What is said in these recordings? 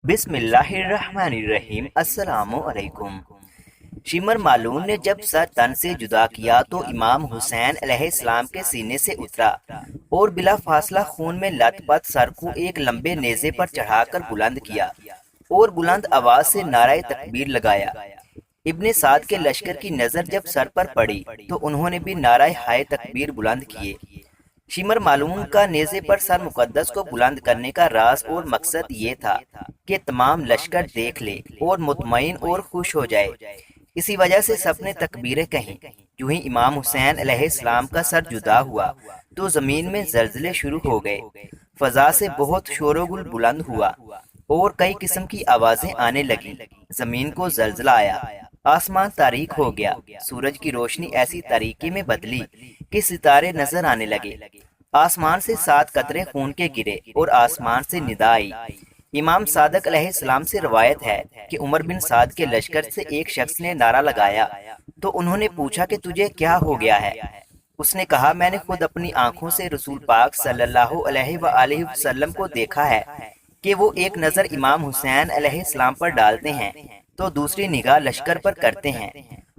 بسم اللہ الرحمن الرحیم۔ السلام علیکم۔ شمر معلوم نے جب سر تن سے جدا کیا تو امام حسین علیہ السلام کے سینے سے اترا اور بلا فاصلہ خون میں لت پت سر کو ایک لمبے نیزے پر چڑھا کر بلند کیا اور بلند آواز سے نعرہ تکبیر لگایا۔ ابن سعد کے لشکر کی نظر جب سر پر پڑی تو انہوں نے بھی نعرہ ہائے تکبیر بلند کیے۔ شمر معلوم کا نیزے پر سر مقدس کو بلند کرنے کا راز اور مقصد یہ تھا کہ تمام لشکر دیکھ لے اور مطمئن اور خوش ہو جائے۔ اسی وجہ سے سب نے تکبیریں کہیں۔ جو ہی امام حسین علیہ السلام کا سر جدا ہوا تو زمین میں زلزلے شروع ہو گئے، فضا سے بہت شور و گل بلند ہوا اور کئی قسم کی آوازیں آنے لگیں۔ زمین کو زلزلہ آیا، آسمان تاریک ہو گیا، سورج کی روشنی ایسی طریقے میں بدلی کہ ستارے نظر آنے لگے۔ آسمان سے 7 قطرے خون کے گرے اور آسمان سے ندا آئی۔ امام صادق علیہ السلام سے روایت ہے کہ عمر بن سعد کے لشکر سے ایک شخص نے نعرہ لگایا تو انہوں نے پوچھا کہ تجھے کیا ہو گیا ہے؟ اس نے کہا، میں نے خود اپنی آنکھوں سے رسول پاک صلی اللہ علیہ وآلہ وسلم کو دیکھا ہے کہ وہ ایک نظر امام حسین علیہ السلام پر ڈالتے ہیں تو دوسری نگاہ لشکر پر کرتے ہیں،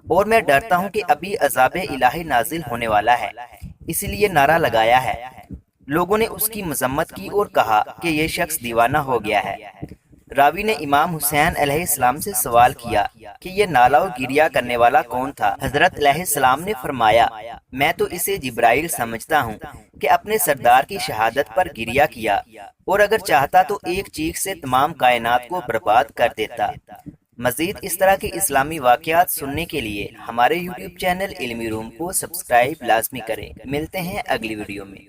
اور میں ڈرتا ہوں کہ ابھی عذاب الہی نازل ہونے والا ہے، اس لیے نعرہ لگایا ہے۔ لوگوں نے اس کی مذمت کی اور کہا کہ یہ شخص دیوانہ ہو گیا ہے۔ راوی نے امام حسین علیہ السلام سے سوال کیا کہ یہ نالہ و گریا کرنے والا کون تھا؟ حضرت علیہ السلام نے فرمایا، میں تو اسے جبرائیل سمجھتا ہوں کہ اپنے سردار کی شہادت پر گریا کیا، اور اگر چاہتا تو ایک چیخ سے تمام کائنات کو برباد کر دیتا۔ مزید اس طرح کے اسلامی واقعات سننے کے لیے ہمارے یوٹیوب چینل علمی روم کو سبسکرائب لازمی کریں۔ ملتے ہیں اگلی ویڈیو میں۔